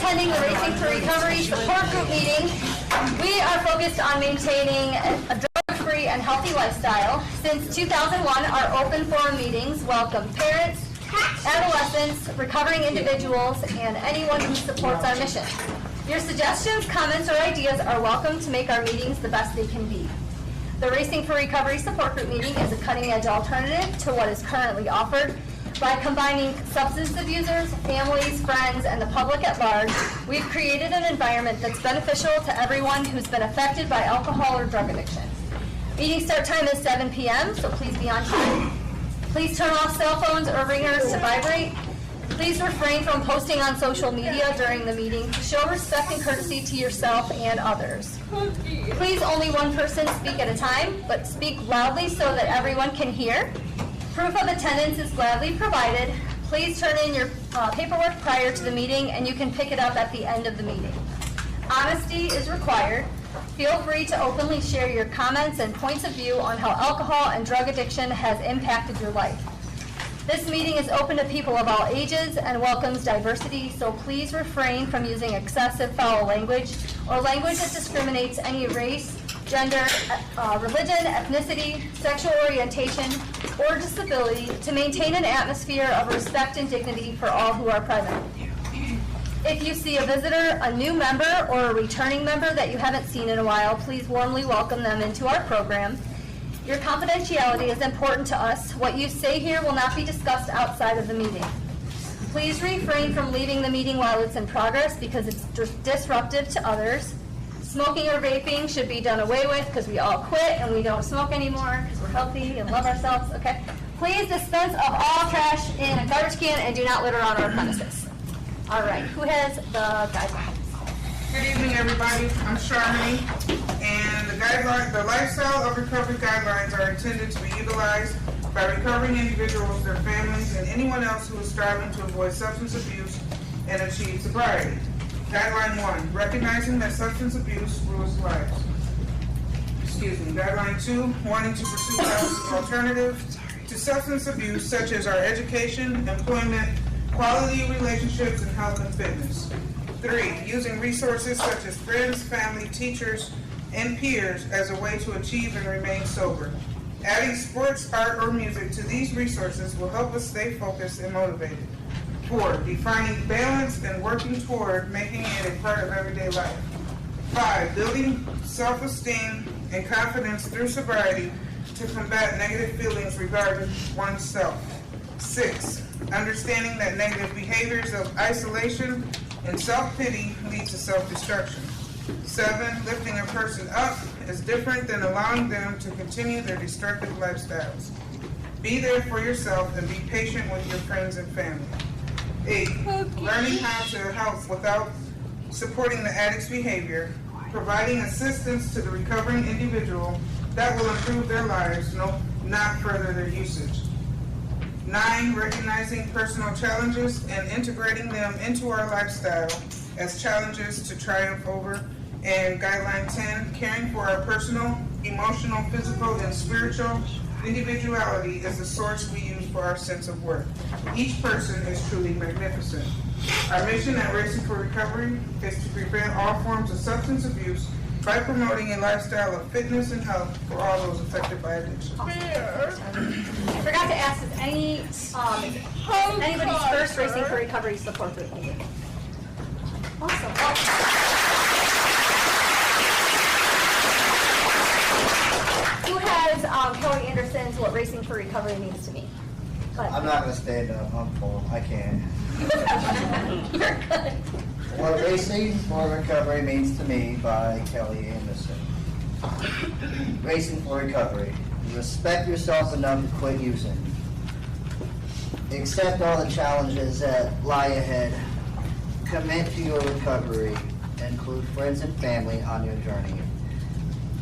attending the Racing for Recovery support group meeting. We are focused on maintaining a drug-free and healthy lifestyle. Since 2001, our open forum meetings welcome parents, adolescents, recovering individuals, and anyone who supports our mission. Your suggestions, comments, or ideas are welcome to make our meetings the best they can be. The Racing for Recovery support group meeting is a cutting-edge alternative to what is currently offered. By combining substance abusers, families, friends, and the public at large, we've created an environment that's beneficial to everyone who's been affected by alcohol or drug addiction. Meeting start time is 7 p.m., so please be on time. Please turn off cell phones or ringers to vibrate. Please refrain from posting on social media during the meeting to show respect and courtesy to yourself and others. Please only one person speak at a time, but speak loudly so that everyone can hear. Proof of attendance is gladly provided. Please turn in your paperwork prior to the meeting, and you can pick it up at the end of the meeting. Honesty is required. Feel free to openly share your comments and points of view on how alcohol and drug addiction has impacted your life. This meeting is open to people of all ages and welcomes diversity, so please refrain from using excessive foul language or language that discriminates any race, gender, religion, ethnicity, sexual orientation, or disability to maintain an atmosphere of respect and dignity for all who are present. If you see a visitor, a new member, or a returning member that you haven't seen in a while, please warmly welcome them into our program. Your confidentiality is important to us. What you say here will not be discussed outside of the meeting. Please refrain from leaving the meeting while it's in progress because it's disruptive to others. Smoking or vaping should be done away with because we all quit and we don't smoke anymore because we're healthy and love ourselves, okay? Please dispense of all trash in a garbage can and do not litter on our premises. All right, who has the guidelines? Good evening, everybody. I'm Charmaine, and the Lifestyle of Recovery guidelines are intended to be utilized by recovering individuals, their families, and anyone else who is striving to avoid substance abuse and achieve sobriety. Guideline 1, recognizing that substance abuse rules lives. Guideline 2, wanting to pursue alternatives to substance abuse, such as our education, employment, quality relationships, and health and fitness. 3, using resources such as friends, family, teachers, and peers as a way to achieve and remain sober. Adding sports, art, or music to these resources will help us stay focused and motivated. 4, defining balance and working toward making it a part of everyday life. 5, building self-esteem and confidence through sobriety to combat negative feelings regarding oneself. 6, understanding that negative behaviors of isolation and self-pity lead to self-destruction. 7, lifting a person up is different than allowing them to continue their destructive lifestyles. Be there for yourself and be patient with your friends and family. 8, learning how to help without supporting the addict's behavior, providing assistance to the recovering individual that will improve their lives, not further their usage. 9, recognizing personal challenges and integrating them into our lifestyle as challenges to triumph over. And guideline 10, caring for our personal, emotional, physical, and spiritual individuality is the source we use for our sense of worth. Each person is truly magnificent. Our mission at Racing for Recovery is to prevent all forms of substance abuse by promoting a lifestyle of fitness and health for all those affected by addiction. I forgot to ask, is anybody's first Racing for Recovery support group meeting? Awesome. Who has Kelly Anderson's What Racing for Recovery Means to Me? I'm not going to stand up. I'm full. I can't. You're good. What Racing for Recovery Means to Me by Kelly Anderson. Racing for Recovery. Respect yourself enough to quit using. Accept all the challenges that lie ahead. Commit to your recovery. Include friends and family on your journey.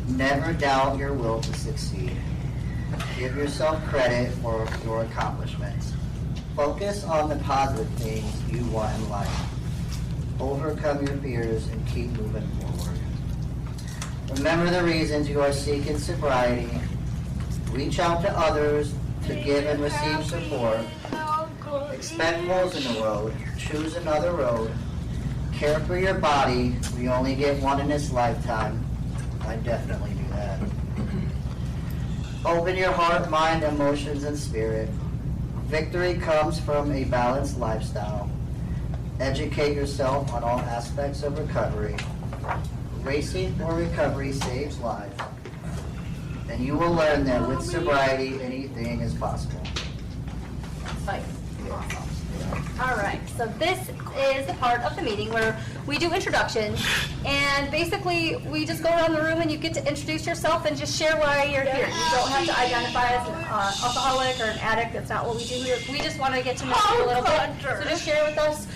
Never doubt your will to succeed. Give yourself credit for your accomplishments. Focus on the positive things you want in life. Overcome your fears and keep moving forward. Remember the reasons you are seeking sobriety. Reach out to others to give and receive support. Expect holes in the road. Choose another road. Care for your body. We only get one in this lifetime. I definitely do that. Open your heart, mind, emotions, and spirit. Victory comes from a balanced lifestyle. Educate yourself on all aspects of recovery. Racing for recovery saves lives. And you will learn that with sobriety, anything is possible. Right. Awesome. All right, so this is the part of the meeting where we do introductions, and basically we just go around the room and you get to introduce yourself and just share why you're here. You don't have to identify as an alcoholic or an addict. That's not what we do here. We just want to get to know you a little bit. So just share with us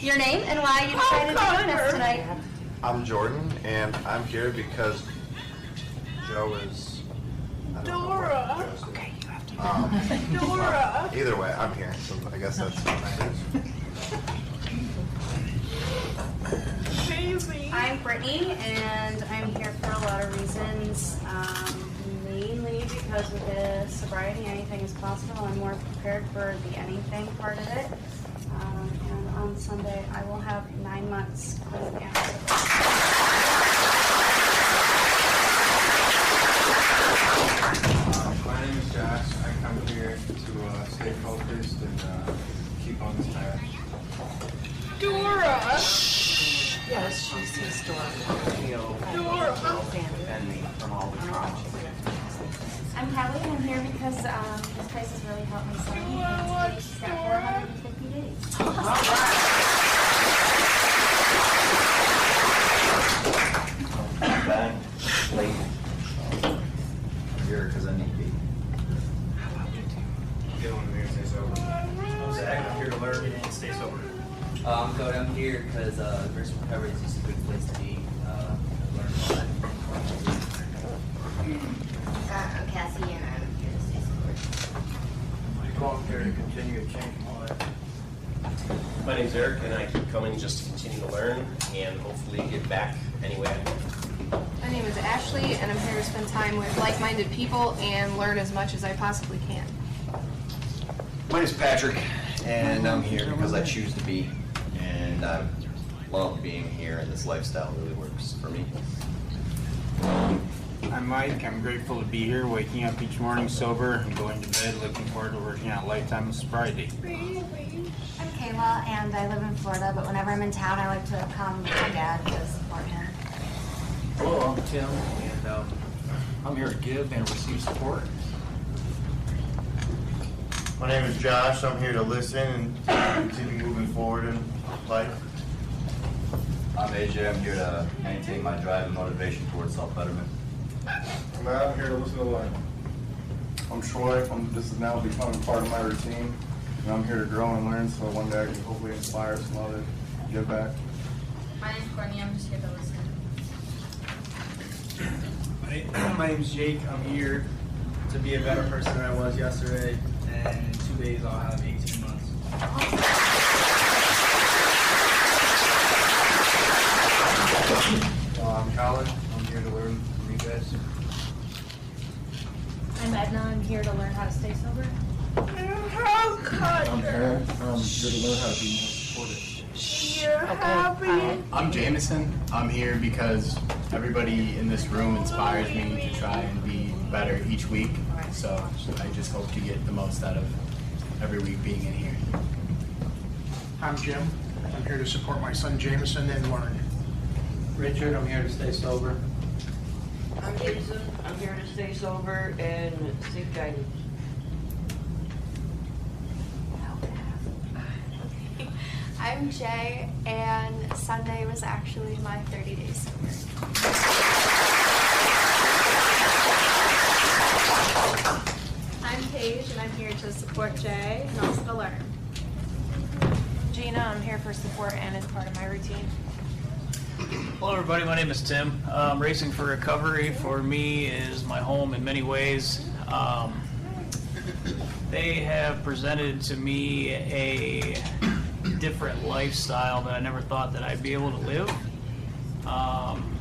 your name and why you decided to join us tonight. I'm Jordan, and I'm here because Joe is... Dora! Okay, you have to... Dora! Either way, I'm here, so I guess that's what matters. I'm Brittany, and I'm here for a lot of reasons. Mainly because with the sobriety, anything is possible. I'm more prepared for the anything part of it. And on Sunday, I will have 9 months clean My name is Josh. I come here to stay focused and keep on this path. Dora! Yes, she's historical. Dora! And me from all the trauma. I'm Kelly, and I'm here because this place has really helped me son. And today she's got 450 days. I'm back late. I'm here because I need to be. Get on there and stay sober. I'm Zach. I'm here to learn and stay sober. I'm Cody. I'm here because Grace Recovery is just a good place to be. Learn a lot. I'm Cassie, and I'm here to stay sober. I'm here to continue to change my life. My name's Eric, and I keep coming just to continue to learn and hopefully get back anyway I can. My name is Ashley, and I'm here to spend time with like-minded people and learn as much as I possibly can. My name's Patrick, and I'm here because I choose to be, and I love being here, and this lifestyle really works for me. I'm Mike. I'm grateful to be here, waking up each morning sober and going to bed looking forward to working out a lifetime of sobriety. I'm Kayla, and I live in Florida, but whenever I'm in town, I like to come with my dad to support him. Hello, I'm Tim, and I'm here to give and receive support. My name is Josh. I'm here to listen and continue moving forward in life. I'm AJ. I'm here to maintain my drive and motivation towards self-betterment. I'm here to listen to learn. I'm Troy. This is now becoming part of my routine, and I'm here to grow and learn so one day I can hopefully inspire some others to give back. My name's Courtney. I'm just here to listen. My name's Jake. I'm here to be a better person than I was yesterday, and in 2 days I'll have 18 months. I'm Colin. I'm here to learn from you guys. I'm Edna. I'm here to learn how to stay sober. I'm Aaron. I'm here to learn how to be more supportive. I'm Jameson. I'm here because everybody in this room inspires me to try and be better each week. So I just hope to get the most out of every week being in here. I'm Jim. I'm here to support my son Jameson and learn. Richard, I'm here to stay sober. I'm Jason. I'm here to stay sober and seek guidance. I'm Jay, and Sunday was actually my 30 days sober. I'm Paige, and I'm here to support Jay and also to learn. Gina, I'm here for support and as part of my routine. Hello everybody, my name is Tim. Racing for Recovery for me is my home in many ways. They have presented to me a different lifestyle that I never thought that I'd be able to live.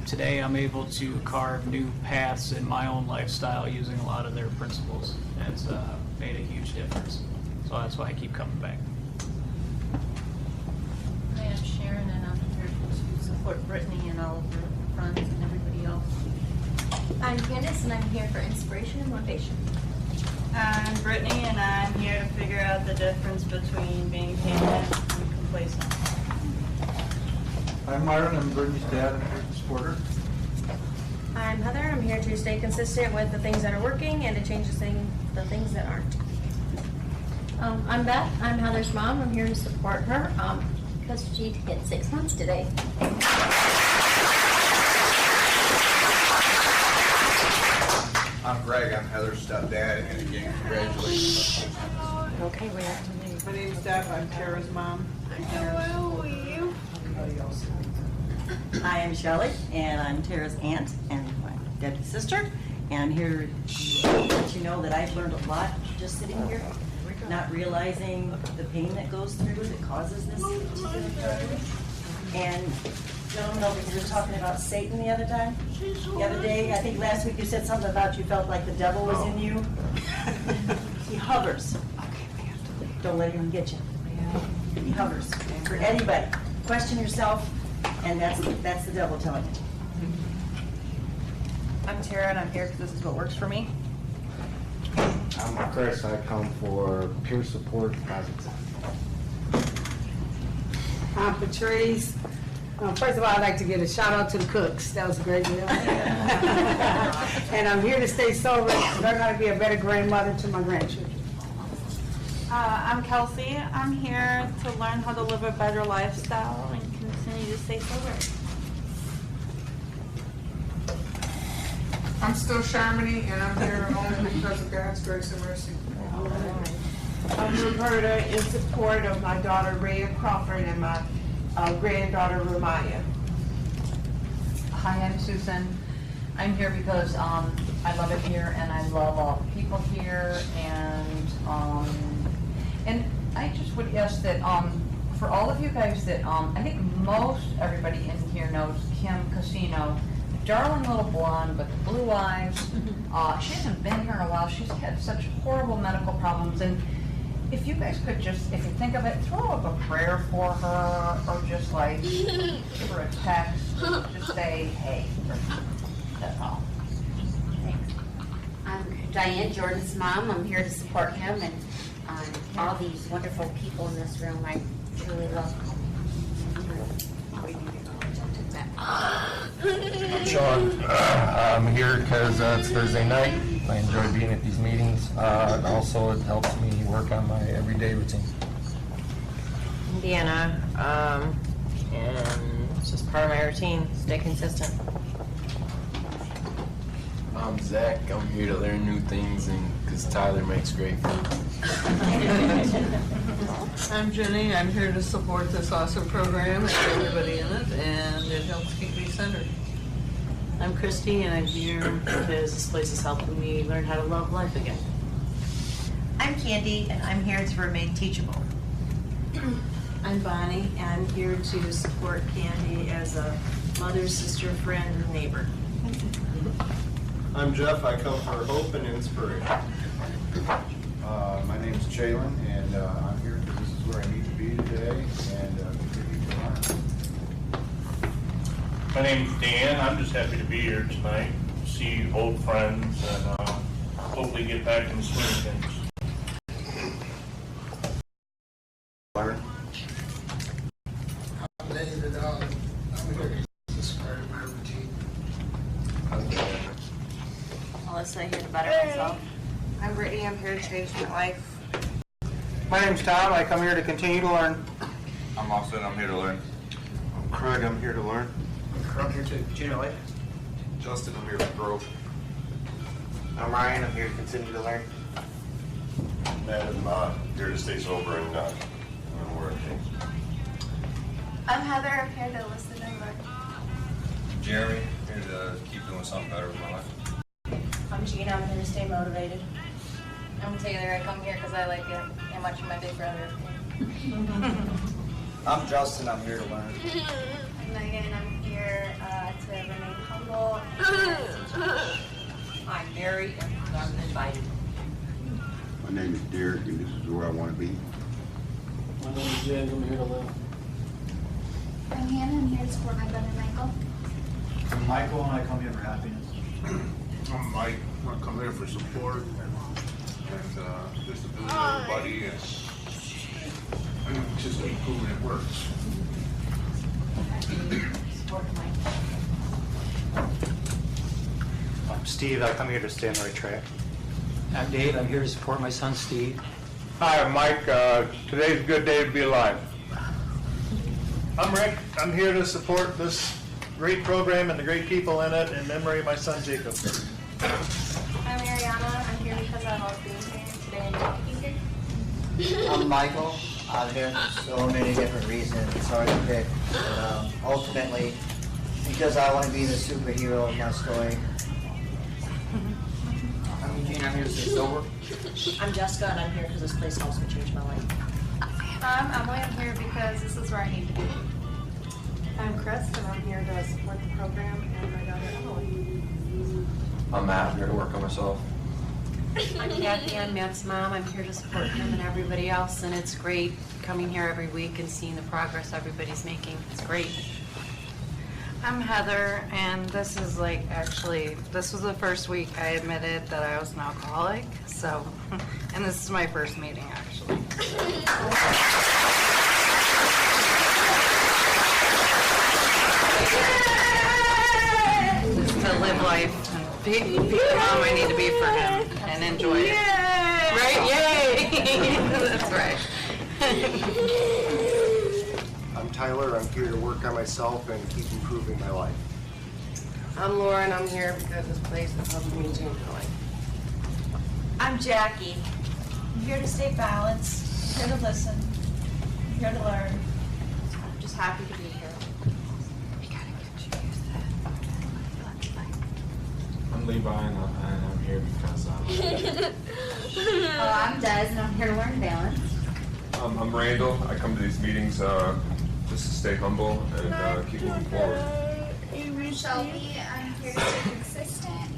Today I'm able to carve new paths in my own lifestyle using a lot of their principles. And it's made a huge difference. So that's why I keep coming back. My name's Sharon, and I'm here Brittany and all of her friends and everybody else. I'm Candace, and I'm here for inspiration and motivation. I'm Brittany, and I'm here to figure out the difference between being patient and complacent. I'm Myron, I'm Brittany's dad, I'm here to support her. I'm Heather, I'm here to stay consistent with the things that are working and to change the things that aren't. I'm Beth. I'm Heather's mom. I'm here to support her because she hit 6 months today. I'm Greg, I'm Heather's stepdad, and again, congratulations. Okay, we have to leave. My name's Deb, I'm Tara's mom. I am Shelley, and I'm Tara's aunt and my Debbie's sister. And I'm here to let you know that I've learned a lot just sitting here, not realizing the pain that goes through that causes this particular problem. And gentlemen over here talking about Satan the other day. I think last week you said something about you felt like the devil was in you. He hovers. Don't let him get you. He hovers. For anybody, question yourself, and that's the devil telling you. I'm Tara, and I'm here because this is what works for me. I'm Chris. I come for peer support positive. I'm Patrice. First of all, I'd like to give a shout out to the cooks. That was a great meal. And I'm here to stay sober, learn how to be a better grandmother to my grandchildren. I'm Kelsey. I'm here to learn how to live a better lifestyle and continue to stay sober. I'm still Charmony, and I'm here only because of God's grace and mercy. I'm Roberta in support of my daughter Rhea Crawford and my granddaughter Ramaya. Hi, I'm Susan. I'm here because I love it here and I love all the people here, and I just would ask that for all of you guys that I think most everybody in here knows Kim Casino, darling little blonde with the blue eyes. She hasn't been here in a while. She's had such horrible medical problems, and if you guys could just, if you think of it, throw up a prayer for her, or just like give her a text, just say, hey, that's all. Thanks. I'm Diane, Jordan's mom. I'm here to support him and all these wonderful people in this room. I truly love them. I'm Sean. I'm here because it's Thursday night. I enjoy being at these meetings. And also, it helps me work on my everyday routine. Indiana, and it's just part of my routine. Stay consistent. I'm Zach. I'm here to learn new things, and because Tyler makes great food. I'm Jenny. I'm here to support this awesome program and everybody in it, and it helps keep me centered. I'm Christy, and I'm here because this place is helping me learn how to love life again. I'm Candy, and I'm here to remain teachable. I'm Bonnie, and I'm here to support Candy as a mother, sister, friend, and neighbor. I'm Jeff. I come for hope and inspiration. My name's Jalen, and I'm here because this is where I need to be today and continue to learn. My name's Dan. I'm just happy to be here tonight, see old friends, and hopefully get back in the swing of things. Learn. I'm David. I'm here to start my routine. Melissa, here to better myself. I'm Brittany. I'm here to change my life. My name's Tom. I come here to continue to learn. I'm Austin, I'm here to learn. I'm Craig. I'm here to learn. I'm here to continue to learn. Justin, I'm here to grow. I'm Ryan. I'm here to continue to learn. Matt, I'm here to stay sober and learn more things. I'm Heather. I'm here to listen and learn. Jeremy, here to keep doing something better with my life. I'm Gina. I'm here to stay motivated. I'm Taylor. I come here because I like it and watching my big brother. I'm Justin. I'm here to learn. I'm Megan. I'm here to remain humble. I'm Mary, and I'm invited. My name is Derek, and this is where I want to be. My name is James. I'm here to learn. I'm Hannah. I'm here to support my brother Michael. I'm Michael, and I come here for happiness. I'm Mike. I come here for support and just to be with everybody and just keep proving it works. I'm Steve. I come here to stay on the right track. I'm Dave. I'm here to support my son Steve. Hi, I'm Mike. Today's a good day to be alive. I'm Rick. I'm here to support this great program and the great people in it in memory of my son Jacob. I'm Ariana. I'm here because I love being here today and being here. I'm Michael. I'm here for so many different reasons. It's hard to pick. But ultimately, because I want to be the superhero of my story. I'm Eugene. I'm here to stay sober. I'm Jessica, and I'm here because this place helps me change my life. I'm Emily. I'm here because this is where I need to be. I'm Chris, and I'm here to support the program and my daughter Emily. I'm Matt. I'm here to work on myself. I'm Kathy. I'm Matt's mom. I'm here to support him and everybody else, and it's great coming here every week and seeing the progress everybody's making. It's great. I'm Heather, and this is this was the first week I admitted that I was an alcoholic, so, and this is my first meeting, actually. Just to live life and be the mom I need to be for him and enjoy it. Right? Yay! That's right. I'm Tyler. I'm here to work on myself and keep improving my life. I'm Lauren. I'm here because this place has helped me change my life. I'm Jackie. I'm here to stay balanced, here to listen, here to learn. I'm just happy to be here. I'm Levi, and I'm here because I'm Des, and I'm here to learn balance. I'm Randall. I come to these meetings just to stay humble and keep moving forward. Shelby, I'm here to stay consistent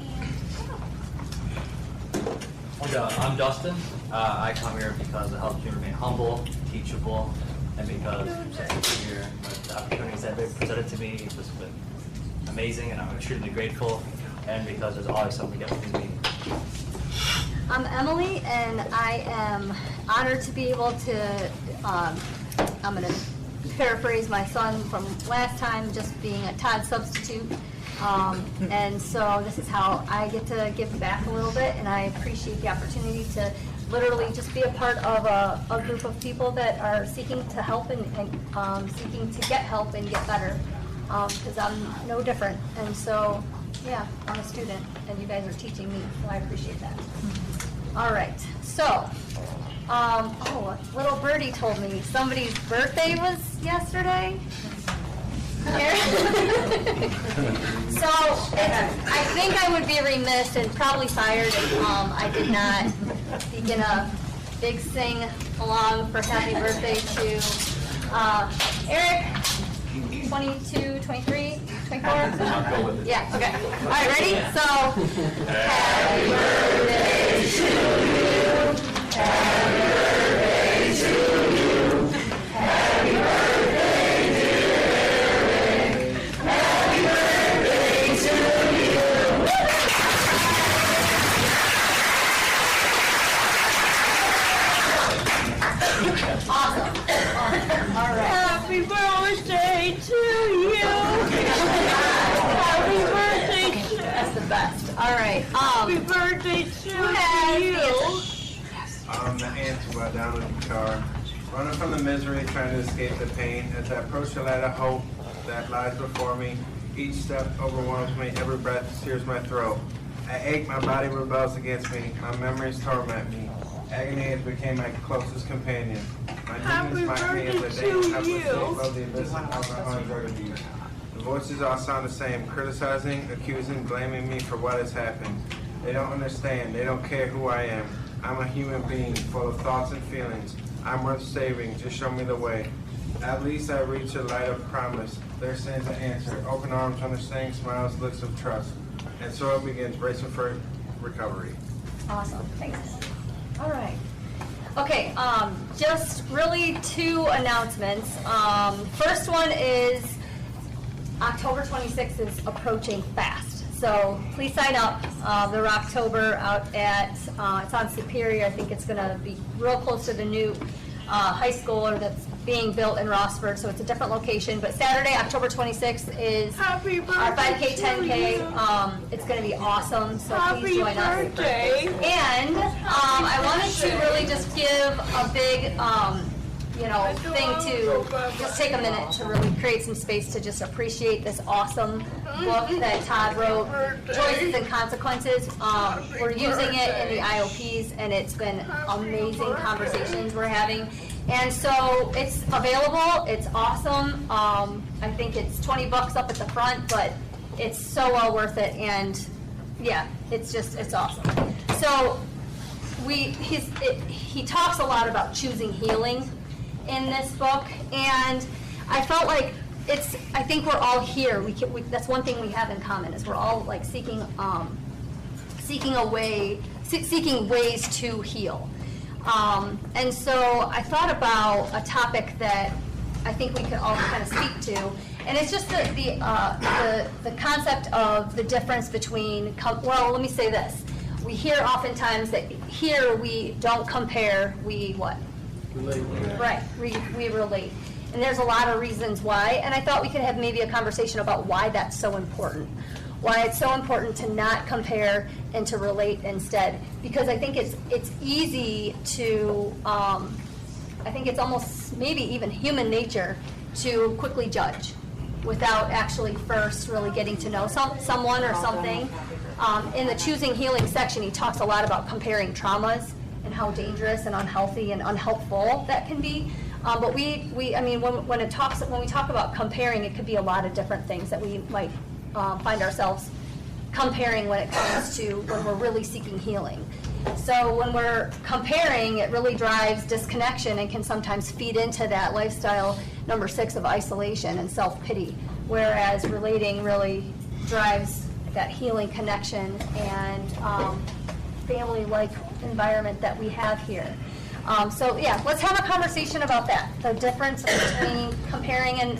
I'm Dustin. I come here because it helps me remain humble, teachable, and because here, the opportunities that have been presented to me has just been amazing, and I'm extremely grateful, and because there's always something to get from me. I'm Emily, and I am honored to be able to, I'm going to paraphrase my son from last time, just being a Todd substitute. And so this is how I get to give back a little bit, and I appreciate the opportunity to literally just be a part of a group of people that are seeking to help and seeking to get help and get better, because I'm no different. And so, yeah, I'm a student, and you guys are teaching me, so I appreciate that. All right, so, a little birdie told me somebody's birthday was yesterday. So, I think I would be remiss and probably fired if I did not begin a big sing along for happy birthday to Eric, 22, 23, 24? Yeah, okay. All right, ready? So, happy birthday to you. Happy birthday to you. Happy birthday, dear Eric. Happy birthday to you. Awesome. All right. Happy birthday to you. Happy birthday to you. That's the best. All right. Happy birthday to you. I'm the answer by down with the guitar. Running from the misery, trying to escape the pain. As I approach the light of hope that lies before me, each step overwhelms me, every breath sears my throat. I ache, my body rebels against me, my memories torment me. Agony has become my closest companion. My demons mock me as I dance up the safe of the abyss of alcohol and drug abuse. The voices all sound the same, criticizing, accusing, blaming me for what has happened. They don't understand, they don't care who I am. I'm a human being, full of thoughts and feelings. I'm worth saving, just show me the way. At least I reach a light of promise. There stands an answer, open arms, understanding smiles, looks of trust. And so it begins, bracing for recovery. Awesome, thanks. All right. Okay. Okay, just really 2 announcements. First one is October 26th is approaching fast. So please sign up. The Rocktober out at, it's on Superior. I think it's going to be real close to the new high school that's being built in Rossford. So it's a different location. But Saturday, October 26th is our 5K, 10K. It's going to be awesome. So please join us. And I wanted to really just give a big, thing to just take a minute to really create some space to just appreciate this awesome book that Todd wrote, Choices and Consequences. We're using it in the IOPs, and it's been amazing conversations we're having. And so it's available. It's awesome. I think it's $20 up at the front, but it's so well worth it. And yeah, it's awesome. So he talks a lot about choosing healing in this book, and I felt like I think we're all here. That's one thing we have in common, is we're all like seeking ways to heal. And so I thought about a topic that I think we could all kind of speak to, and it's just the concept of the difference between. Well, let me say this: we hear oftentimes that here we don't compare. We what? Relate. Right. We relate. And there's a lot of reasons why, and I thought we could have maybe a conversation about why that's so important. Why it's so important to not compare and to relate instead. Because I think it's easy to, I think it's almost maybe even human nature to quickly judge without actually first really getting to know someone or something. In the Choosing Healing section, he talks a lot about comparing traumas and how dangerous and unhealthy and unhelpful that can be. But when we talk about comparing, it could be a lot of different things that we might find ourselves comparing when it comes to when we're really seeking healing. So when we're comparing, it really drives disconnection and can sometimes feed into that lifestyle number 6 of isolation and self-pity, whereas relating really drives that healing connection and family-like environment that we have here. So yeah, let's have a conversation about that, the difference between comparing and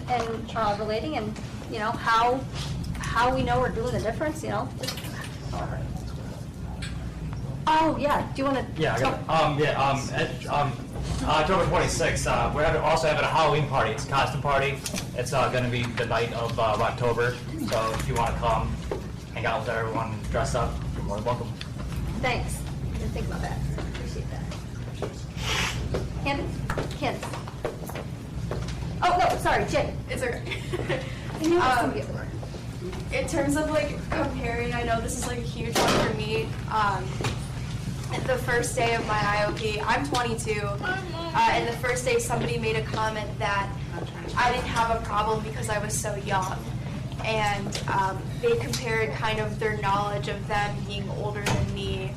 relating, and how we know we're doing the difference. Oh yeah, do you want to? Yeah, October 26th, we're also having a Halloween party. It's a costume party. It's going to be the night of October. So if you want to come, hang out with everyone, dress up, you're more than welcome. Thanks. I didn't think about that. Appreciate that. Candace. Oh no, sorry, Jay. It's okay. In terms of comparing, I know this is a huge one for me. The first day of my IOP, I'm 22, and the first day somebody made a comment that I didn't have a problem because I was so young. And they compared kind of their knowledge of them being older than me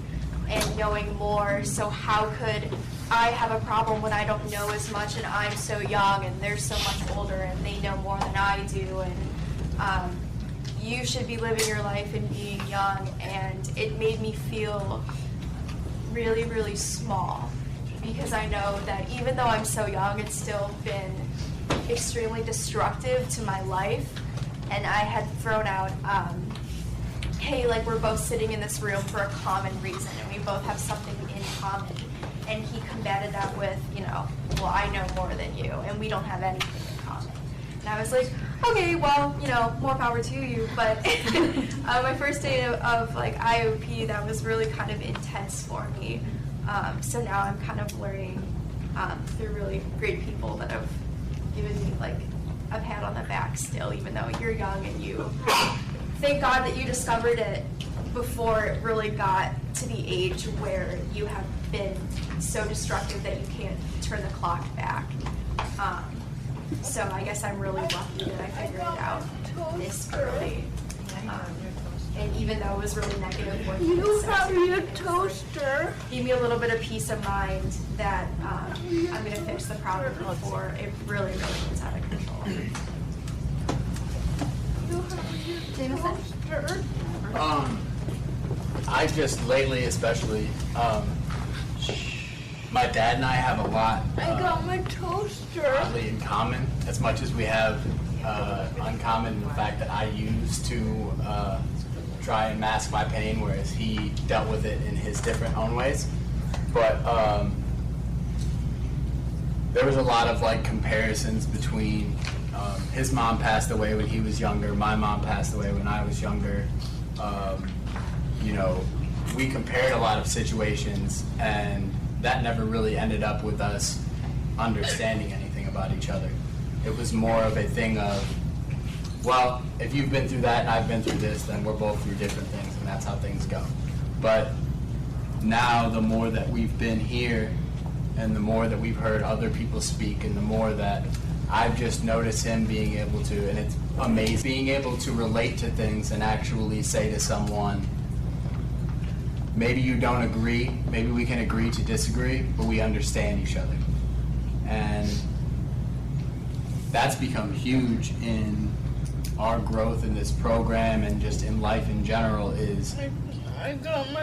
and knowing more. So how could I have a problem when I don't know as much and I'm so young and they're so much older and they know more than I do? And you should be living your life and being young. And it made me feel really, really small, because I know that even though I'm so young, it's still been extremely destructive to my life. And I had thrown out, hey, we're both sitting in this room for a common reason, and we both have something in common. And he combated that with, well, I know more than you, and we don't have anything in common. And I was like, okay, well, more power to you. But my first day of IOP, that was really kind of intense for me. So now I'm kind of learning through really great people that have given me a pat on the back still, even though you're young and you thank God that you discovered it before it really got to the age where you have been so destructive that you can't turn the clock back. So I guess I'm really lucky that I figured it out this early. And even though it was really negative working, you have your toaster. Give me a little bit of peace of mind that I'm going to fix the problem before it really, really gets out of control. I just lately, especially, My dad and I have a lot I got my toaster. oddly in common, as much as we have uncommon in the fact that I used to try and mask my pain, whereas he dealt with it in his different own ways. But there was a lot of like comparisons between his mom passed away when he was younger, my mom passed away when I was younger. You know, we compared a lot of situations, and that never really ended up with us understanding anything about each other. It was more of a thing of, well, if you've been through that and I've been through this, then we're both through different things, and that's how things go. But now, the more that we've been here, and the more that we've heard other people speak, and the more that I've just noticed him being able to, and it's amazing, being able to relate to things and actually say to someone, maybe you don't agree, maybe we can agree to disagree, but we understand each other. And that's become huge in our growth in this program and just in life in general, is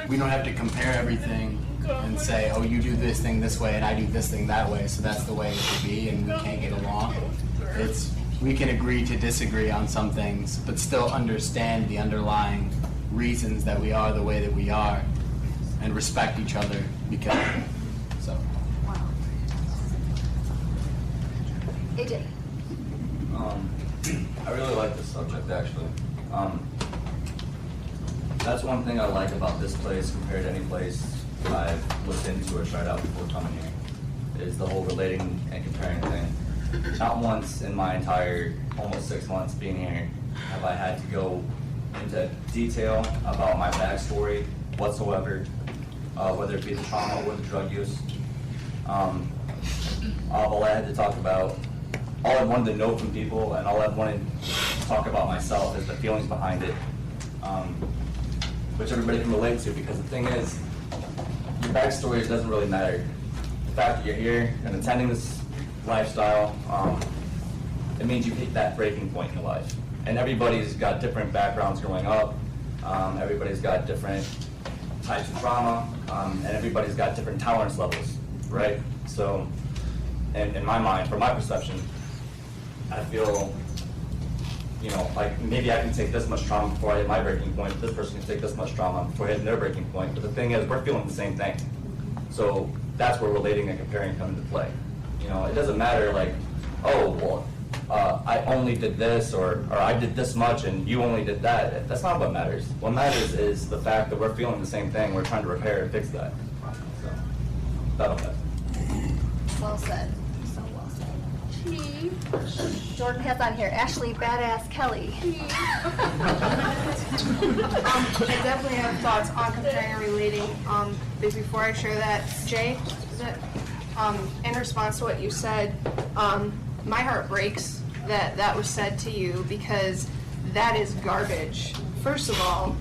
we don't have to compare everything and say, oh, you do this thing this way and I do this thing that way, so that's the way it should be and we can't get along. It's, we can agree to disagree on some things, but still understand the underlying reasons that we are the way that we are and respect each other because of it. So. AJ. I really like this subject, actually. That's one thing I like about this place compared to any place I've looked into or tried out before coming here, is the whole relating and comparing thing. Not once in my entire almost 6 months being here have I had to go into detail about my backstory whatsoever, whether it be the trauma or the drug use. All I had to talk about, all I wanted to know from people and all I wanted to talk about myself is the feelings behind it, which everybody can relate to, because the thing is, your backstory doesn't really matter. The fact that you're here and attending this lifestyle, it means you hit that breaking point in your life. And everybody's got different backgrounds growing up, everybody's got different types of trauma, and everybody's got different tolerance levels, right? So, in my mind, from my perception, I feel, you know, like maybe I can take this much trauma before I hit my breaking point, but this person can take this much trauma before hitting their breaking point. But the thing is, we're feeling the same thing. So that's where relating and comparing come into play. You know, it doesn't matter like, oh, well, I only did this, or I did this much and you only did that. That's not what matters. What matters is the fact that we're feeling the same thing. We're trying to repair and fix that. So, that'll be Well said. So well said. Jordan has on here, Ashley Badass Kelly. I definitely have thoughts on comparing and relating. But before I share that, Jay, is it, in response to what you said, my heart breaks that was said to you, because that is garbage. First of all,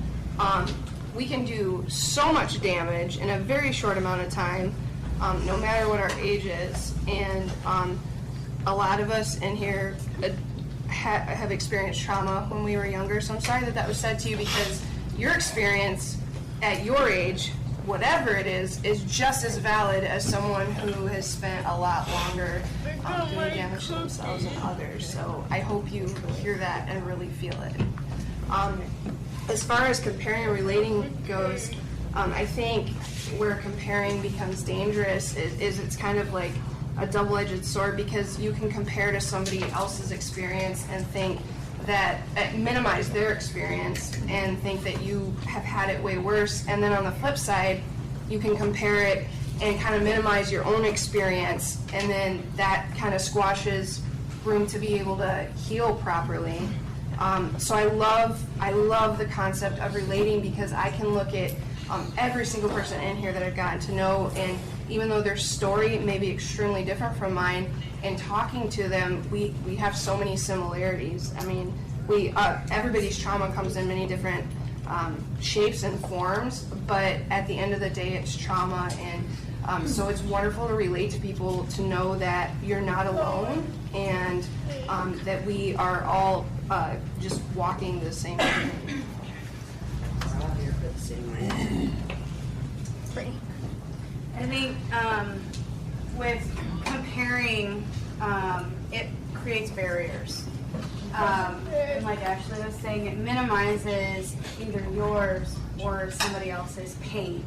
we can do so much damage in a very short amount of time, no matter what our age is, and a lot of us in here have experienced trauma when we were younger, so I'm sorry that was said to you, because your experience at your age, whatever it is just as valid as someone who has spent a lot longer doing damage to themselves and others. So I hope you hear that and really feel it. As far as comparing and relating goes, I think where comparing becomes dangerous is it's kind of like a double-edged sword, because you can compare to somebody else's experience and think that minimize their experience and think that you have had it way worse, and then on the flip side you can compare it and kind of minimize your own experience, and then that kind of squashes room to be able to heal properly. So I love the concept of relating, because I can look at every single person in here that I've gotten to know, and even though their story may be extremely different from mine, in talking to them, we have so many similarities. I mean, everybody's trauma comes in many different shapes and forms, but at the end of the day, it's trauma, and so it's wonderful to relate to people, to know that you're not alone, and that we are all just walking the same journey. Pretty. I think it creates barriers. And like Ashley was saying, it minimizes either yours or somebody else's pain,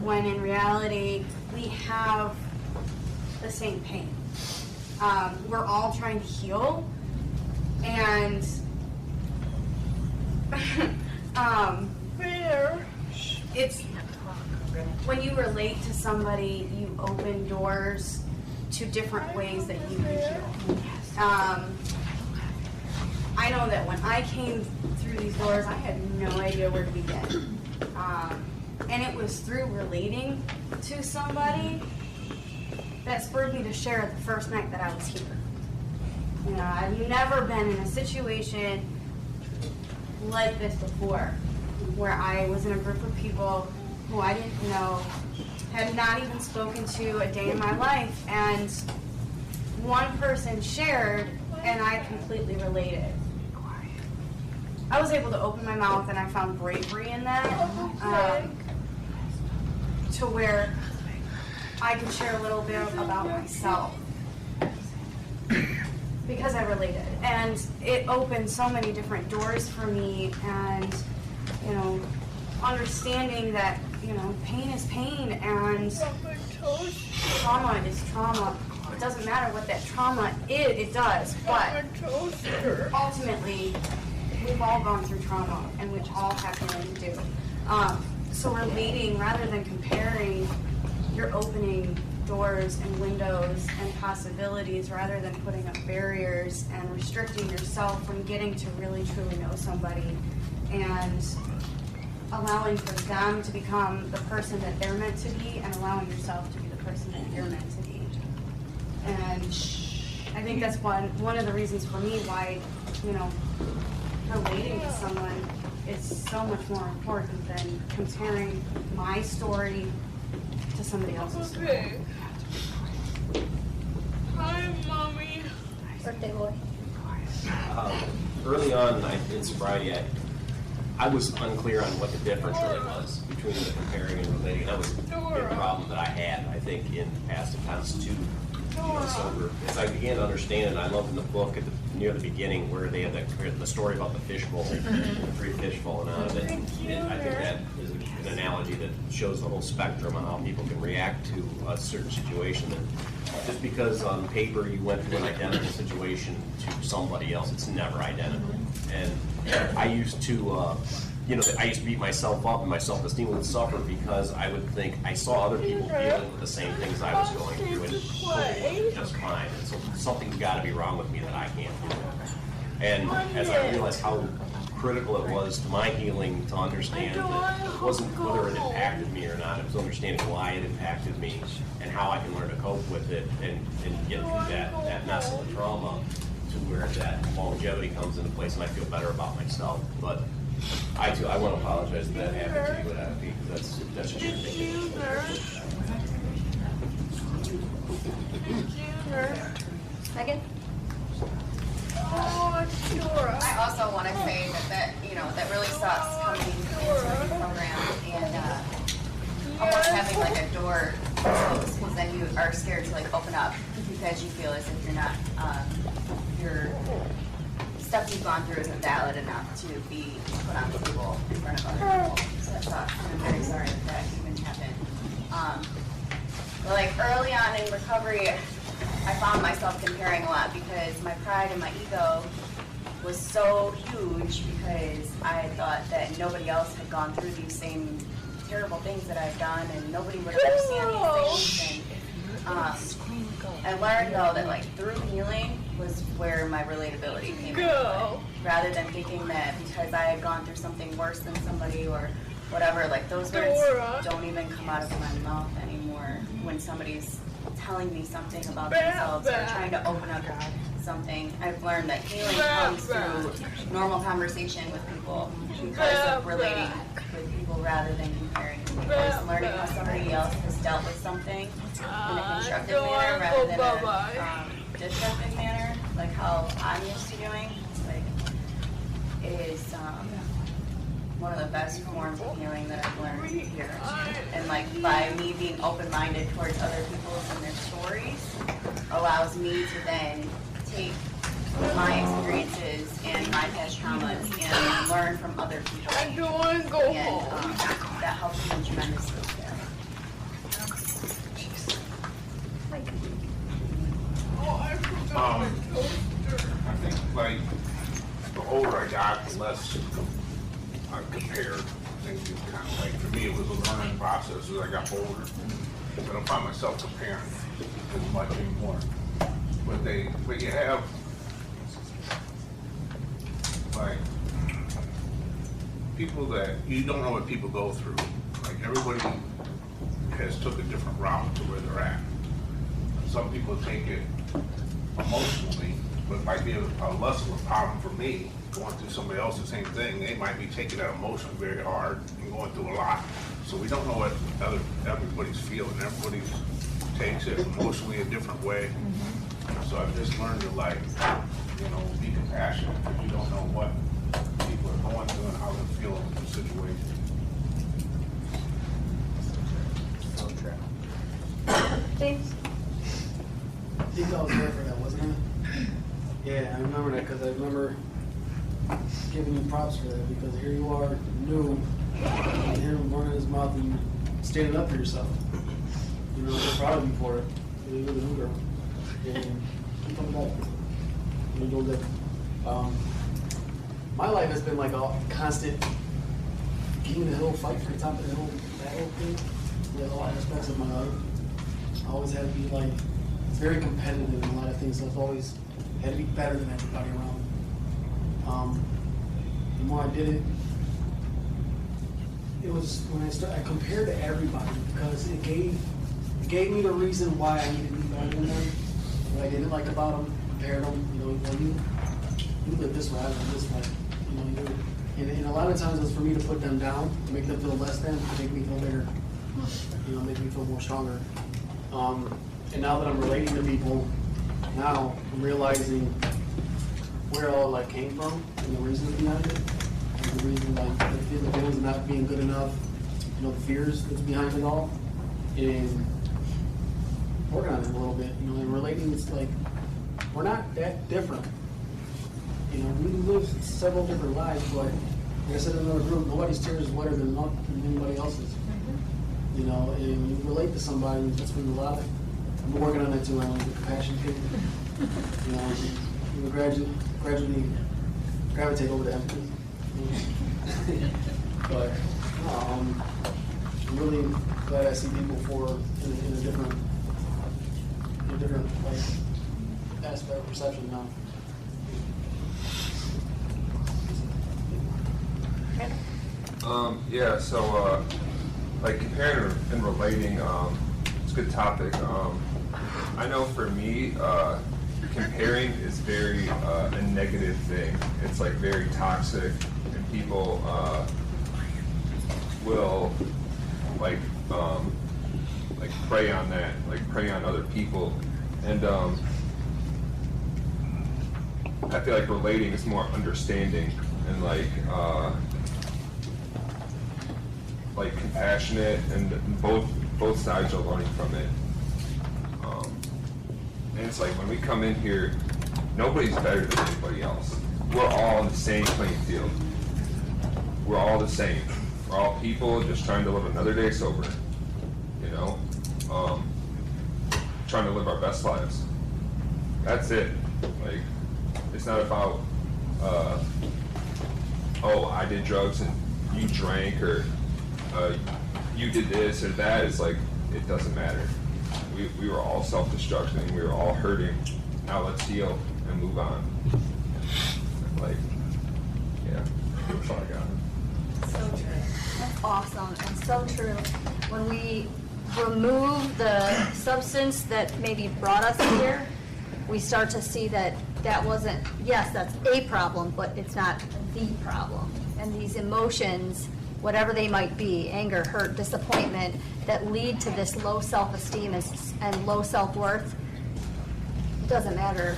when in reality, we have the same pain. We're all trying to heal, and it's when you relate to somebody, you open doors to different ways that you can heal. I know that when I came through these doors, I had no idea where to begin. And it was through relating to somebody that spurred me to share it the first night that I was here. You know, I've never been in a situation like this before, where I was in a group of people who I didn't know, had not even spoken to a day in my life, and one person shared, and I completely related. I was able to open my mouth, and I found bravery in that, to where I could share a little bit about myself, because I related. And it opened so many different doors for me, and, you know, understanding that, you know, pain is pain, and trauma is trauma. It doesn't matter what that trauma is, it does, but ultimately, we've all gone through trauma, and we all have healing to do. So relating rather than comparing, you're opening doors and windows and possibilities rather than putting up barriers and restricting yourself from getting to really truly know somebody, and allowing for them to become the person that they're meant to be, and allowing yourself to be the person that you're meant to be. And I think that's one of the reasons for me why, you know, relating to someone is so much more important than comparing my story to somebody else's story. Hi, Mommy. Birthday boy. Early on in sobriety, I was unclear on what the difference really was between the comparing and relating. That was a big problem that I had, I think, in past attempts to sober. As I began to understand it, I loved in the book near the beginning where they had the story about the fishbowl, the 3 fish falling out of it. And I think that is an analogy that shows the whole spectrum on how people can react to a certain situation. And just because on paper you went through an identical situation to somebody else, it's never identical. And I used to, I used to beat myself up, and my self-esteem would suffer because I would think I saw other people dealing with the same things I was going through and doing just fine. And so something's got to be wrong with me that I can't do. And as I realized how critical it was to my healing to understand that it wasn't whether it impacted me or not, it was understanding why it impacted me and how I can learn to cope with it and get through that mess of the trauma to where that longevity comes into place and I feel better about myself. But I want to apologize if that happened to you, because that's just ridiculous. Megan? I also want to say that that really sucks coming into the program and almost having like a door closed, because then you are scared to like open up because you feel as if you're not your stuff you've gone through isn't valid enough to be put on the table in front of other people. So that sucks, and I'm very sorry that even happened. But like early on in recovery, I found myself comparing a lot because my pride and my ego was so huge because I thought that nobody else had gone through these same terrible things that I've done, and nobody would understand these things. And I learned though that like through healing was where my relatability came into play. Rather than thinking that because I had gone through something worse than somebody or whatever, like those words don't even come out of my mouth anymore when somebody's telling me something about themselves or trying to open up something. I've learned that healing comes through normal conversation with people because of relating with people rather than comparing. Because learning how somebody else has dealt with something in a constructive manner rather than a destructive manner, like how I'm used to doing, is one of the best forms of healing that I've learned here. And like by me being open-minded towards other people and their stories, allows me to then take my experiences and my past traumas and learn from other people. I don't want to go home. That helps me tremendously. I think like the older I got, the less I compared. Things just kind of like, for me, it was a learning process as I got older. I don't find myself comparing as much anymore. But you have like people that you don't know what people go through. Like everybody has took a different route to where they're at. Some people take it emotionally, but it might be a less of a problem for me going through somebody else's same thing. They might be taking that emotion very hard and going through a lot. So we don't know what everybody's feeling. Everybody takes it emotionally a different way. So I've just learned to be compassionate because you don't know what people are going through and how they're feeling in the situation. James? I think I was there for that, wasn't I? Yeah, I remember that because I remember giving you props for that because here you are, new, and hear him running his mouth and standing up for yourself. You know, I'm proud of you for it. You're the new girl. And keep coming back. You're doing good. My life has been like a constant king of the hill, fight for the top of the hill, battle thing. With all aspects of my life. I always had to be like, it's very competitive in a lot of things, so I've always had to be better than everybody around. The more I did it, it was when I compared to everybody because it gave me the reason why I needed to be better than them. What I didn't like about them, compared them, you live this way, I live this way. And a lot of times it's for me to put them down, to make them feel less than, to make me feel bigger, make me feel more stronger. And now that I'm relating to people, now I'm realizing where all that came from and the reasons behind it. And the reason the feelings of not being good enough, the fears that's behind it all. And working on it a little bit, and relating, it's like, we're not that different. We live several different lives, but like I said in another group, nobody's tears is wetter than anybody else's. And you relate to somebody, that's when a lot of, I'm working on that too, I'm the compassion kid. You gradually gravitate over to empathy. But I'm really glad I see people in a different aspect, perception now. Comparing and relating, it's a good topic. I know for me, comparing is very a negative thing. It's like very toxic, and people will prey on that, prey on other people, and I feel like relating is more understanding and compassionate, and both sides are learning from it. And it's like when we come in here, nobody's better than anybody else. We're all in the same playing field. We're all the same. We're all people just trying to live another day sober. Trying to live our best lives. That's it. It's not about, I did drugs and you drank, or you did this or that. It's like, it doesn't matter. We were all self-destructing. We were all hurting. Now let's heal and move on. That's all I got. So true. That's awesome and so true. When we remove the substance that maybe brought us here, we start to see that wasn't, yes, that's a problem, but it's not the problem. And these emotions, whatever they might be, anger, hurt, disappointment, that lead to this low self-esteem and low self-worth, it doesn't matter.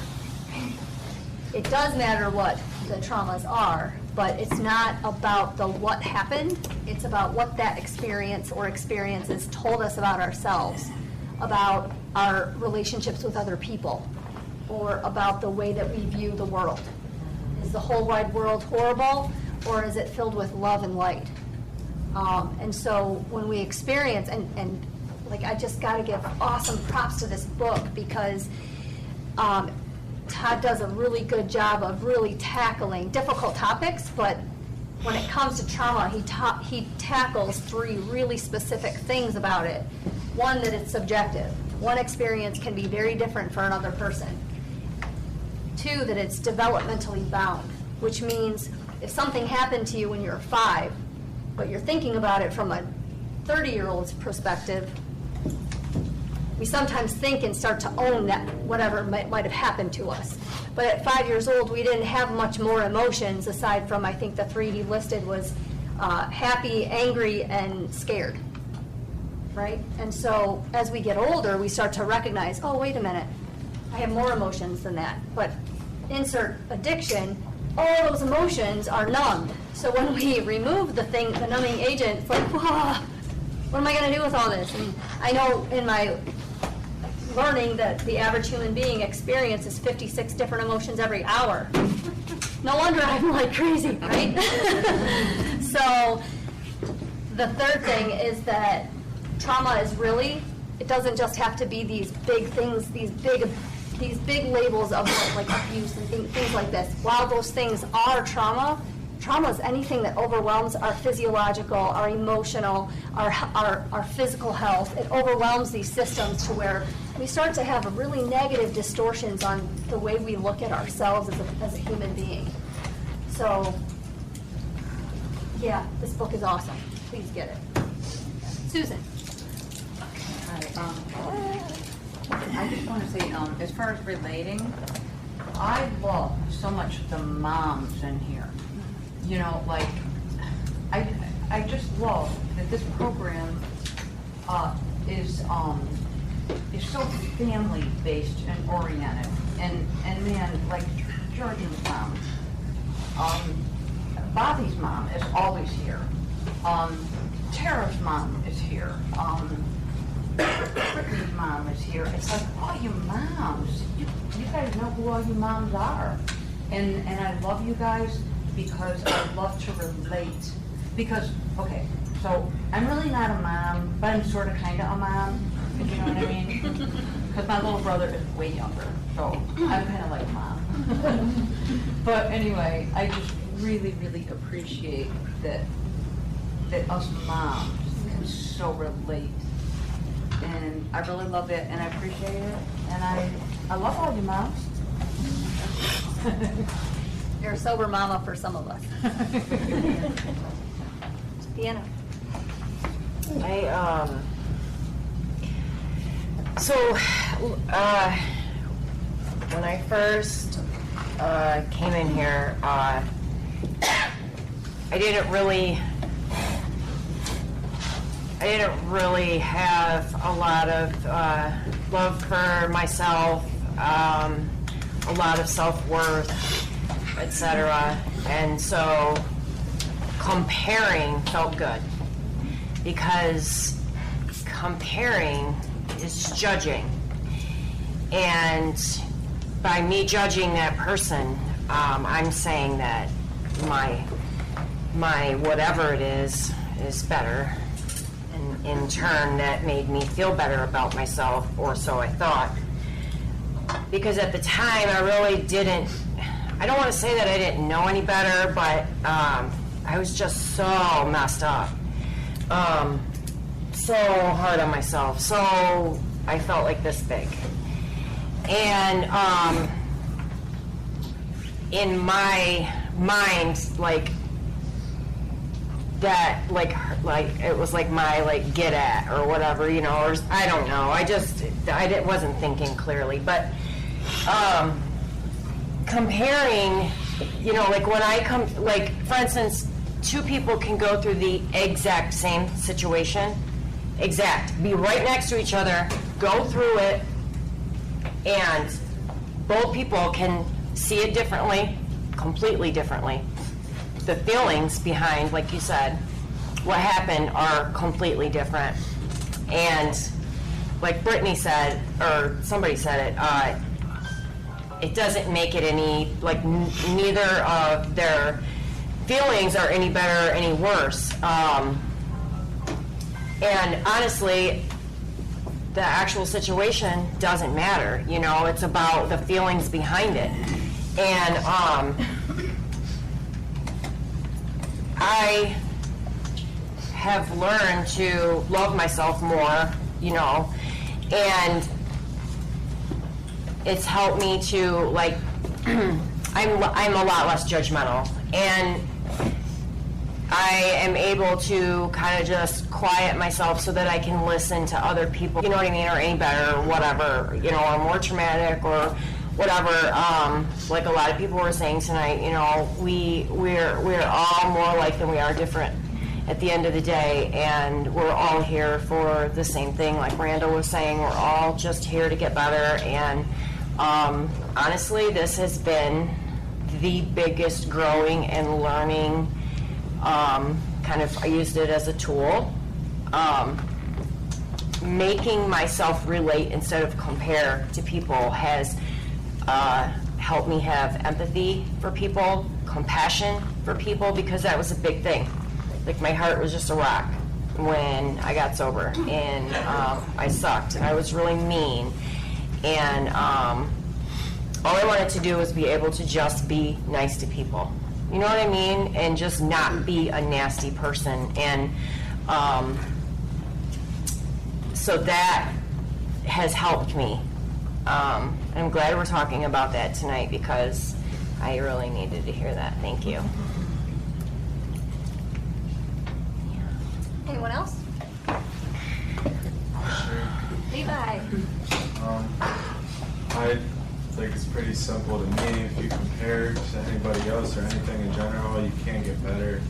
It does matter what the traumas are, but it's not about the what happened. It's about what that experience or experiences told us about ourselves, about our relationships with other people or about the way that we view the world. Is the whole wide world horrible, or is it filled with love and light? And so when we experience, and like I just got to give awesome props to this book because Todd does a really good job of really tackling difficult topics, but when it comes to trauma, he tackles 3 really specific things about it. One, that it's subjective. One experience can be very different for another person. 2, that it's developmentally bound, which means if something happened to you when you were 5, but you're thinking about it from a 30-year-old's perspective, we sometimes think and start to own that whatever might have happened to us. But at 5 years old, we didn't have much more emotions aside from, I think the 3 he listed was happy, angry, and scared, right? And so as we get older, we start to recognize, oh, wait a minute, I have more emotions than that. But insert addiction, all those emotions are numbed. So when we remove the numbing agent, it's like, whoa, what am I going to do with all this? And I know in my learning that the average human being experiences 56 different emotions every hour. No wonder I'm like crazy, right? So the third thing is that trauma is really, it doesn't just have to be these big things, these big labels of like abuse and things like this. While those things are trauma, trauma is anything that overwhelms our physiological, our emotional, our physical health. It overwhelms these systems to where we start to have really negative distortions on the way we look at ourselves as a human being. So, yeah, this book is awesome. Please get it. Susan. I just want to say, as far as relating, I love so much the moms in here. You know, like, I just love that this program is so family-based and oriented. And man, like Jordan's mom, Bobby's mom is always here. Tara's mom is here. Brittany's mom is here. It's like, all you moms, you guys know who all you moms are. And I love you guys because I love to relate. Because, okay, so I'm really not a mom, but I'm sort of kind of a mom, if you know what I mean? Because my little brother is way younger, so I'm kind of like mom. But anyway, I just really, really appreciate that us moms can so relate. And I really love it, and I appreciate it, and I love all you moms. You're a sober mama for some of us. Deanna. When I first came in here, I didn't really have a lot of love for myself, a lot of self-worth, etc. And so comparing felt good, because comparing is judging. And by me judging that person, I'm saying that my whatever it is better. And in turn, that made me feel better about myself, or so I thought. Because at the time, I really didn't, I don't want to say that I didn't know any better, but I was just so messed up. So hard on myself. So I felt like this big. And in my mind, like that, like it was like my like get at or whatever, you know, or I don't know. I wasn't thinking clearly, but comparing, you know, like when I come, like for instance, two people can go through the exact same situation, be right next to each other, go through it, and both people can see it differently, completely differently. The feelings behind, like you said, what happened are completely different. And like Brittany said, or somebody said it, it doesn't make it any, like, neither of their feelings are any better or any worse. And honestly, the actual situation doesn't matter, you know, it's about the feelings behind it. And I have learned to love myself more, you know, and it's helped me to, like, I'm a lot less judgmental, and I am able to kind of just quiet myself so that I can listen to other people, you know what I mean, or any better, or whatever, you know, or more traumatic, or whatever. Like a lot of people were saying tonight, you know, we're all more alike than we are different at the end of the day, and we're all here for the same thing. Like Randall was saying, we're all just here to get better. And honestly, this has been the biggest growing and learning. Kind of, I used it as a tool. Making myself relate instead of compare to people has helped me have empathy for people, compassion for people, because that was a big thing. Like, my heart was just a rock when I got sober, and I sucked, and I was really mean, and all I wanted to do was be able to just be nice to people. You know what I mean? And just not be a nasty person. And so that has helped me. I'm glad we're talking about that tonight, because I really needed to hear that. Thank you. Anyone else? Levi. I think it's pretty simple to me. If you compare to anybody else or anything in general, you can't get better.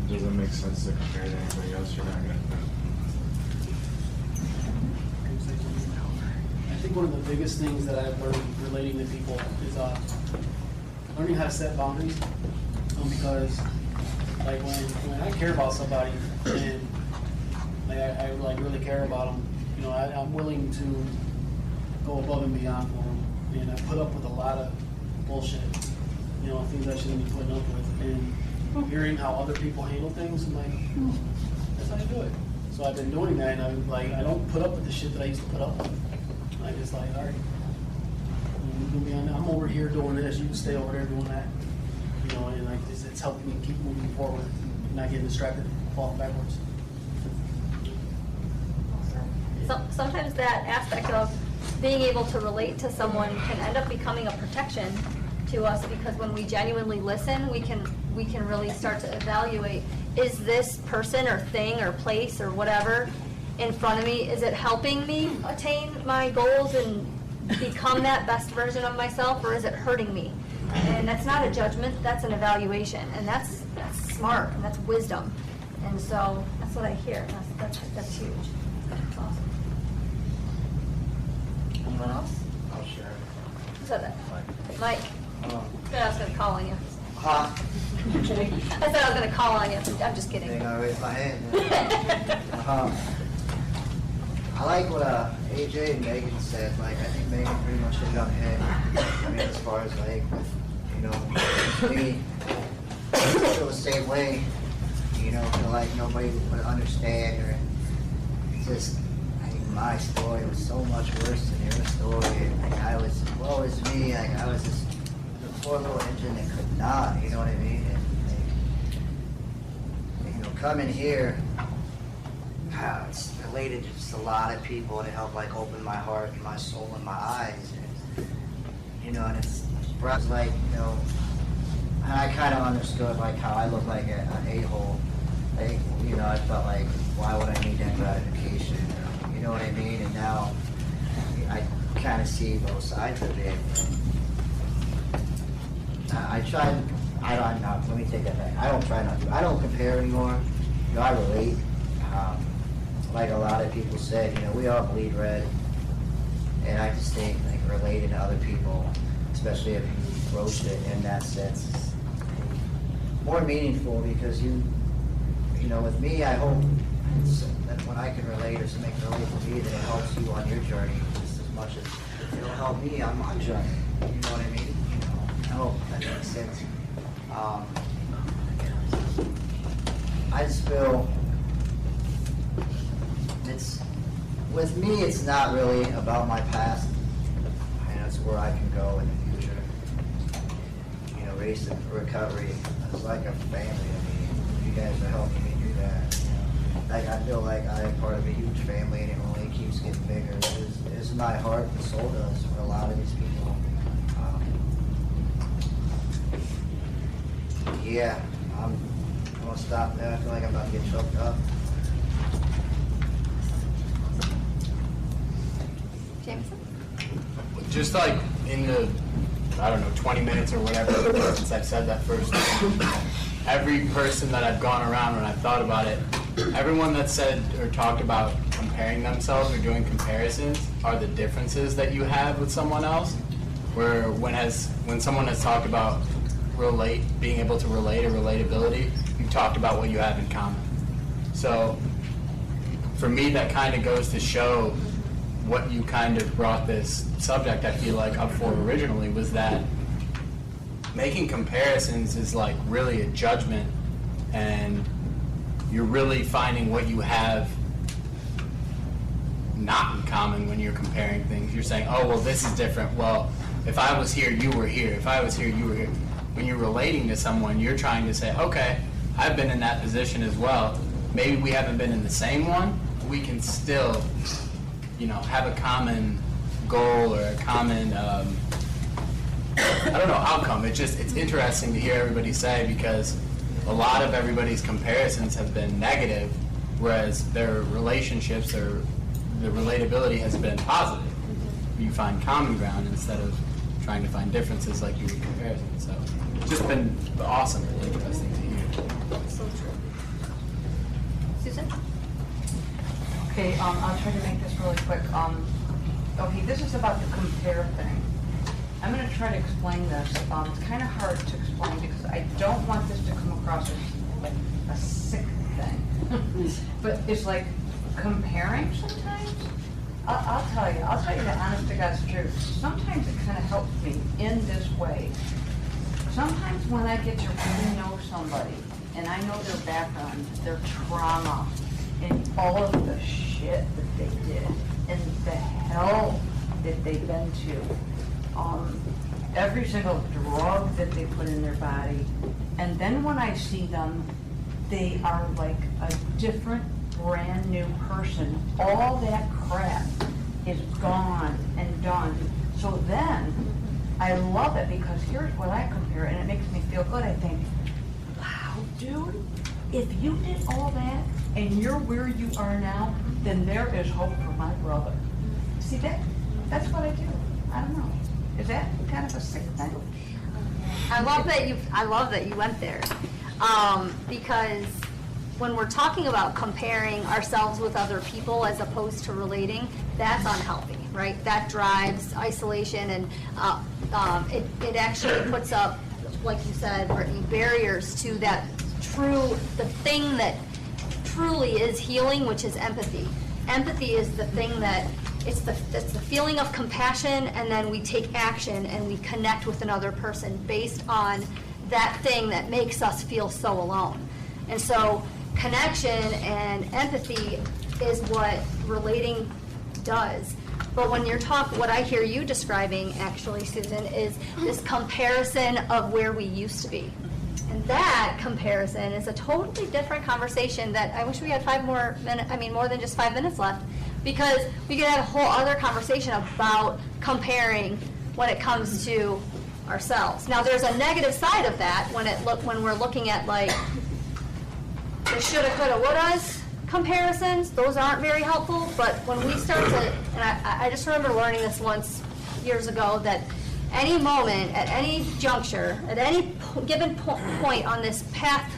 It doesn't make sense to compare to anybody else. You're not going to. I think one of the biggest things that I've learned relating to people is learning how to set boundaries. Because, like, when I care about somebody and like I like really care about them, you know, I'm willing to go above and beyond for them. And I put up with a lot of bullshit, you know, things I shouldn't be putting up with. And hearing how other people handle things, I'm like, that's how you do it. So I've been doing that, and I'm like, I don't put up with the shit that I used to put up with. I just like, all right, I'm over here doing this, you can stay over there doing that. You know, and like it's helping me keep moving forward, not getting distracted, falling backwards. So, sometimes that aspect of being able to relate to someone can end up becoming a protection to us, because when we genuinely listen, we can really start to evaluate, is this person or thing or place or whatever in front of me, is it helping me attain my goals and become that best version of myself, or is it hurting me? And that's not a judgment, that's an evaluation, and that's smart, and that's wisdom. And so that's what I hear. That's huge. That's awesome. Anyone else? I'll share. Who said that? Mike. I was going to call on you. Huh? I said I was going to call on you. I'm just kidding. Think I raised my hand. I like what AJ and Megan said. Like, I think Megan pretty much hit it on the head. I mean, as far as like, you know, me, I feel the same way. You know, feel like nobody would understand, or just. I think my story was so much worse than your story. Like, I was, woe is me. Like, I was just the poor little engine that could not. You know what I mean? And like, you know, coming here. It's related to just a lot of people to help like open my heart and my soul and my eyes, and, you know, and it's like, you know, I kind of understood like how I look like an a-hole. Like, you know, I felt like, why would I need that gratification? You know what I mean? And now I kind of see both sides of it. I try. I'm not. Let me take that back. I don't try not to. I don't compare anymore. You know, I relate. Like a lot of people said, you know, we all bleed red, and I just think like relating to other people, especially if you approach it in that sense, is more meaningful, because you know, with me, I hope that when I can relate or something can relate to me, then it helps you on your journey just as much as it'll help me on my journey. You know what I mean? I hope that makes sense. I just feel with me, it's not really about my past, and it's where I can go in the future. You know, race and recovery is like a family to me. You guys are helping me do that. You know? Like, I feel like I am part of a huge family, and it only keeps getting bigger. It's my heart and soul does for a lot of these people. Yeah, I'm gonna stop there. I feel like I'm about to get choked up. Jameson? Just like in the, I don't know, 20 minutes or whatever since I've said that first, every person that I've gone around when I've thought about it, everyone that said or talked about comparing themselves or doing comparisons are the differences that you have with someone else. Where when someone has talked about being able to relate or relatability, you've talked about what you have in common. So for me, that kind of goes to show what you kind of brought this subject, I feel like, up for originally, was that making comparisons is like really a judgment, and you're really finding what you have not in common when you're comparing things. You're saying, oh, well, this is different. Well, if I was here, you were here. If I was here, you were here. When you're relating to someone, you're trying to say, okay, I've been in that position as well. Maybe we haven't been in the same one, but we can still, have a common goal or a common, outcome. It's interesting to hear everybody say, because a lot of everybody's comparisons have been negative, whereas their relationships or the relatability has been positive. You find common ground instead of trying to find differences like you would comparisons. So it's just been awesome and interesting to hear. So true. Susan? Okay, I'll try to make this really quick. Okay, this is about the compare thing. I'm going to try to explain this. It's kind of hard to explain because I don't want this to come across as like a sick thing. But it's like comparing sometimes. I'll tell you the honest to God's truth. Sometimes it kind of helps me in this way. Sometimes when I get to really know somebody and I know their background, their trauma, and all of the shit that they did, and the hell that they've been to, every single drug that they put in their body, and then when I see them, they are like a different, brand new person. All that crap is gone and done. So then, I love it because here's what I compare, and it makes me feel good. I think, wow, dude, if you did all that, and you're where you are now, then there is hope for my brother. See that? That's what I do. I don't know. Is that kind of a sick thing? I love that you went there, because when we're talking about comparing ourselves with other people as opposed to relating, that's unhealthy, right? That drives isolation, and it actually puts up, like you said, Brittany, barriers to the thing that truly is healing, which is empathy. Empathy is the thing that, it's the feeling of compassion, and then we take action and we connect with another person based on that thing that makes us feel so alone. And so connection and empathy is what relating does. But when you're what I hear you describing, actually, Susan, is this comparison of where we used to be. And that comparison is a totally different conversation that I wish we had more than just 5 minutes left, because we could have a whole other conversation about comparing when it comes to ourselves. Now, there's a negative side of that when we're looking at like the shoulda, coulda, wouldas comparisons. Those aren't very helpful. But when we start to, and I just remember learning this once years ago, that any moment, at any juncture, at any given point on this path,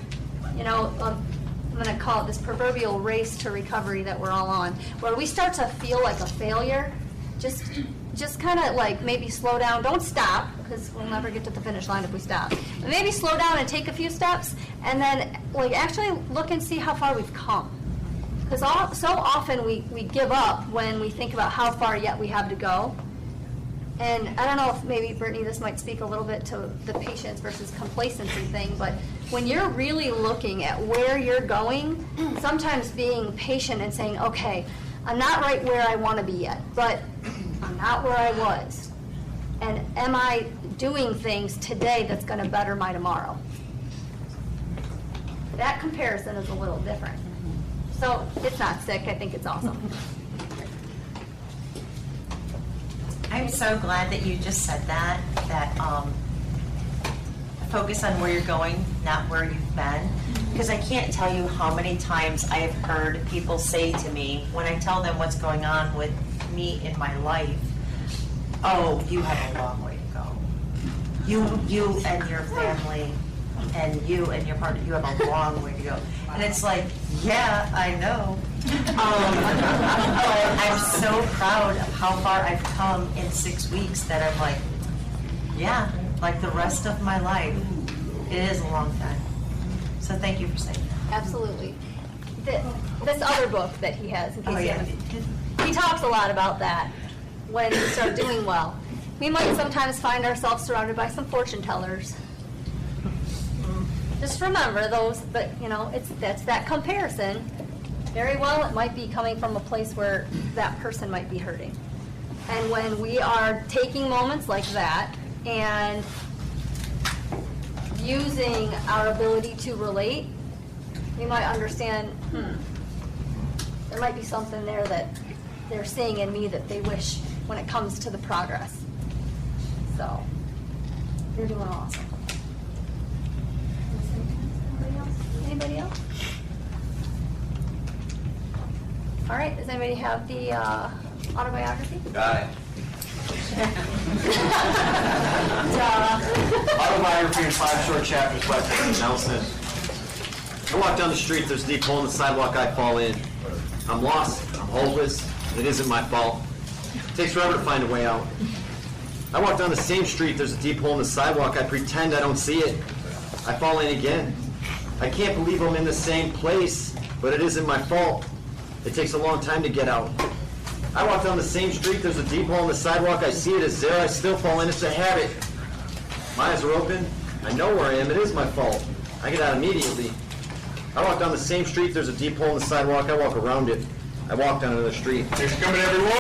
I'm going to call it this proverbial race to recovery that we're all on, where we start to feel like a failure, just kind of like maybe slow down. Don't stop, because we'll never get to the finish line if we stop. But maybe slow down and take a few steps, and then like actually look and see how far we've come. Because so often we give up when we think about how far yet we have to go. And I don't know if maybe, Brittany, this might speak a little bit to the patience versus complacency thing, but when you're really looking at where you're going, sometimes being patient and saying, okay, I'm not right where I want to be yet, but I'm not where I was. And am I doing things today that's going to better my tomorrow? That comparison is a little different. So it's not sick, I think it's awesome. I'm so glad that you just said that focus on where you're going, not where you've been. Because I can't tell you how many times I have heard people say to me, when I tell them what's going on with me in my life, oh, you have a long way to go. You and your family and you and your partner, you have a long way to go. And it's like, yeah, I know. But I'm so proud of how far I've come in 6 weeks that I'm like, yeah, like the rest of my life, it is a long time. So thank you for saying that. Absolutely. This other book that he has, in case Oh, you yeah. haven't, he talks a lot about that when we start doing well. We might sometimes find ourselves surrounded by some fortune tellers. Just remember those, but that's that comparison. Very well, it might be coming from a place where that person might be hurting. And when we are taking moments like that and using our ability to relate, we might understand, there might be something there that they're seeing in me that they wish when it comes to the progress. So, you're doing awesome. Anybody else? All right, does anybody have the autobiography? Got it. Duh. Autobiography in 5 short chapters by President Nelson. I walk down the street, there's a deep hole in the sidewalk, I fall in. I'm lost, I'm hopeless, and it isn't my fault. It takes forever to find a way out. I walk down the same street, there's a deep hole in the sidewalk, I pretend I don't see it. I fall in again. I can't believe I'm in the same place, but it isn't my fault. It takes a long time to get out. I walk down the same street, there's a deep hole in the sidewalk, I see it, it's there, I still fall in, it's a habit. My eyes are open, I know where I am, it is my fault. I get out immediately. I walk down the same street, there's a deep hole in the sidewalk, I walk around it. I walk down another street. Thanks for coming, everyone.